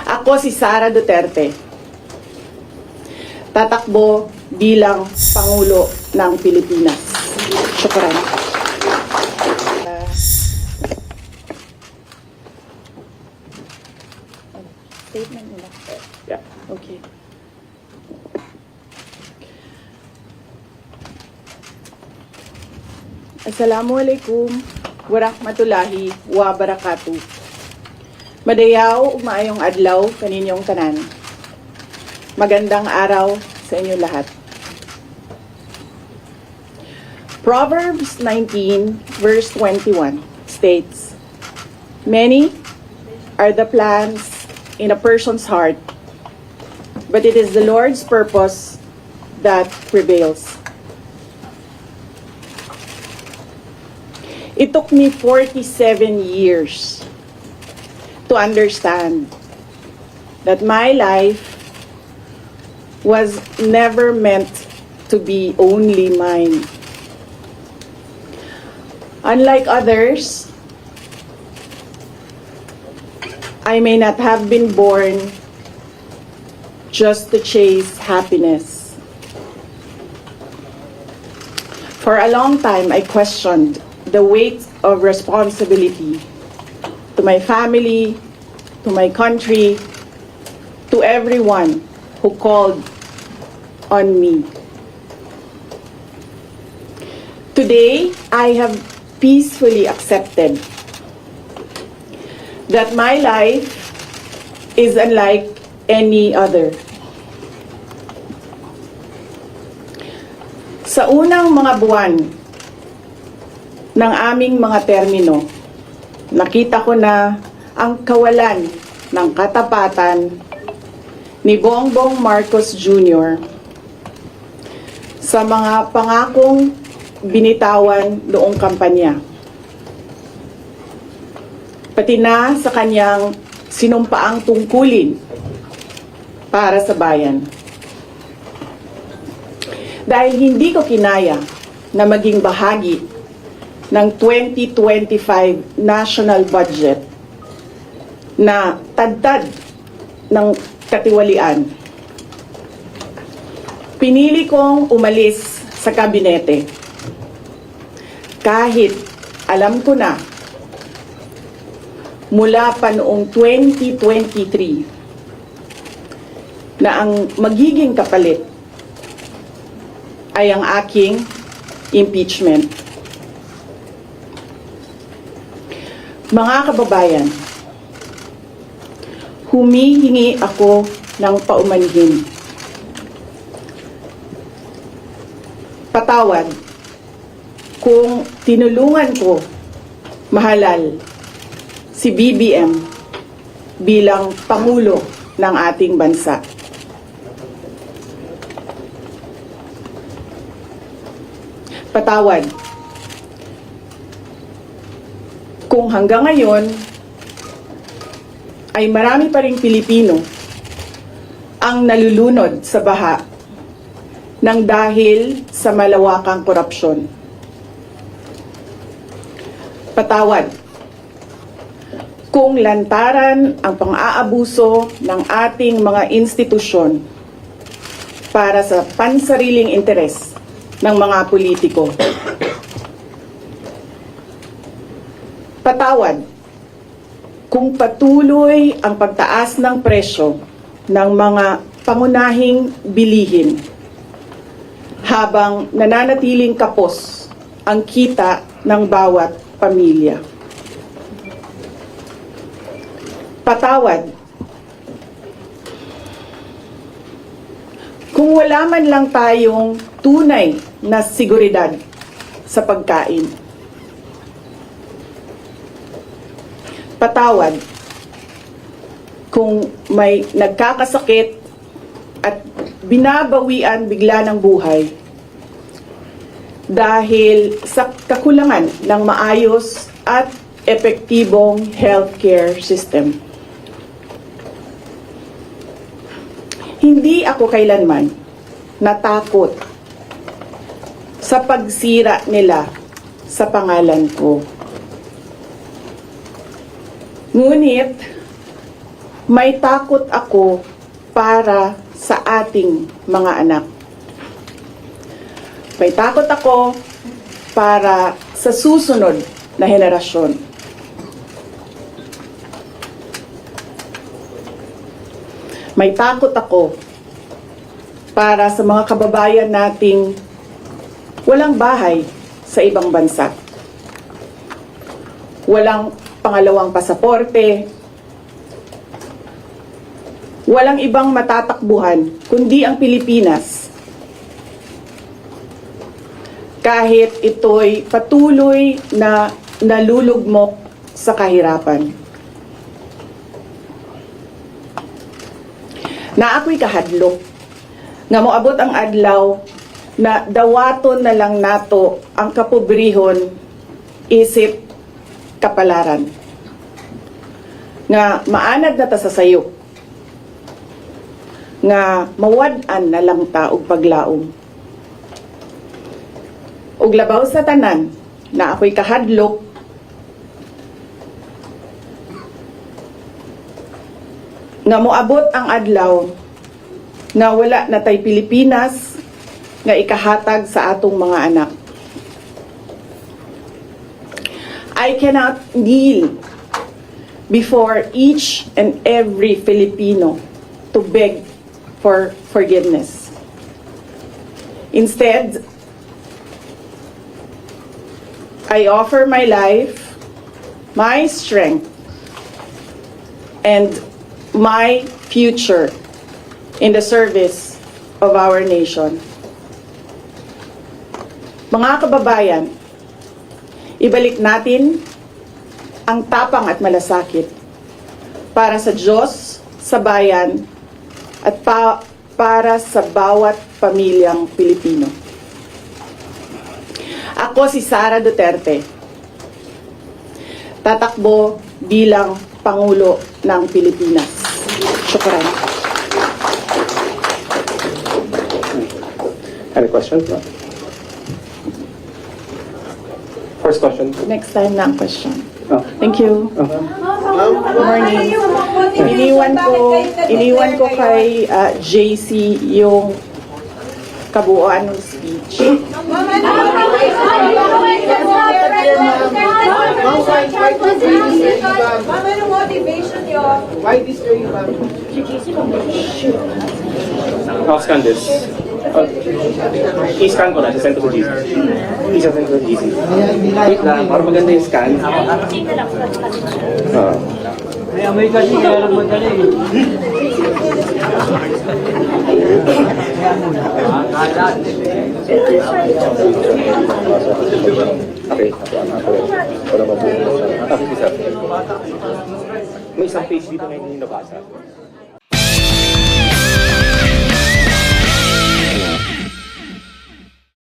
Ako si Sara Duterte. Tatakbo bilang Pangulo ng Pilipinas. Syukran. Statement nila. Yeah. Okay. Assalamualaikum warahmatullahi wabarakatuh. Madayaw, maayong adlaw kaninyong tanan. Magandang araw sa inyo lahat. Proverbs 19 verse 21 states, "Many are the plans in a person's heart, but it is the Lord's purpose that prevails." It took me 47 years to understand that my life was never meant to be only mine. Unlike others, I may not have been born just to chase happiness. For a long time, I questioned the weight of responsibility to my family, to my country, to everyone who called on me. Today, I have peacefully accepted that my life is unlike any other. Sa unang mga buwan ng aming mga termino, nakita ko na ang kawalan ng katapatan ni Bongbong Marcos Jr. sa mga pangakong binitawan noong kampanya. Pati na sa kanyang sinumpaang tungkulin para sa bayan. Dahil hindi ko kinaya na maging bahagi ng 2025 national budget na tadtad ng katiwalian, pinili kong umalis sa kabinete kahit alam ko na mula pa noong 2023 na ang magiging kapalit ay ang aking impeachment. Mga kababayan, humihingi ako ng paumanhin. Patawad kung tinulungan ko mahalal si BBM bilang Pangulo ng ating bansa. Patawad kung hanggang ngayon ay marami pa ring Pilipino ang nalulunod sa baha ng dahil sa malawakang korupsyon. Patawad kung lantaran ang pang-aabuso ng ating mga institusyon para sa pansariling interes ng mga politiko. Patawad kung patuloy ang pagtaas ng presyo ng mga pangunahing bilihin habang nananatiling kapos ang kita ng bawat pamilya. Patawad kung wala man lang tayong tunay na seguridad sa pagkain. Patawad kung may nagkakasakit at binabawian bigla ng buhay dahil sa kakulangan ng maayos at epektibong healthcare system. Hindi ako kailanman natakot sa pagsira nila sa pangalan ko. Ngunit, May takot ako para sa ating mga anak. May takot ako para sa susunod na henerasyon. May takot ako para sa mga kababayan nating walang bahay sa ibang bansa. Walang pangalawang pasaporte, walang ibang matatakbuhan kundi ang Pilipinas. Kahit ito'y patuloy na nalulugmok sa kahirapan. Na ako'y kahadlok, nga moabot ang adlaw na dawaton na lang nato ang kapobrihon isip kapalaran. Nga maanad na ta sa sayop, nga mawad-an na lang ta og paglaom. Ug labaw sa tanan na ako'y kahadlok, nga moabot ang adlaw nga wala na tay Pilipinas nga ikahatag sa atong mga anak. I cannot kneel before each and every Filipino to beg for forgiveness. Instead, I offer my life, my strength, and my future in the service of our nation. Mga kababayan, ibalik natin ang tapang at malasakit para sa Diyos, sa bayan, at para sa bawat pamilyang Pilipino. Ako si Sara Duterte, tatakbo bilang Pangulo ng Pilipinas. Syukran. Any questions? First question. Next time na ang question. Oh. Thank you. Good morning. Iniwan ko kay JC yung kabuuan ng speech. Why this very I'll scan this. I-scan ko na, send to GC. I-send to GC. Wait lang, para maganda yung scan. May amoy kasi kaya lang madali. Okay. May isang page dito na hindi nabasa.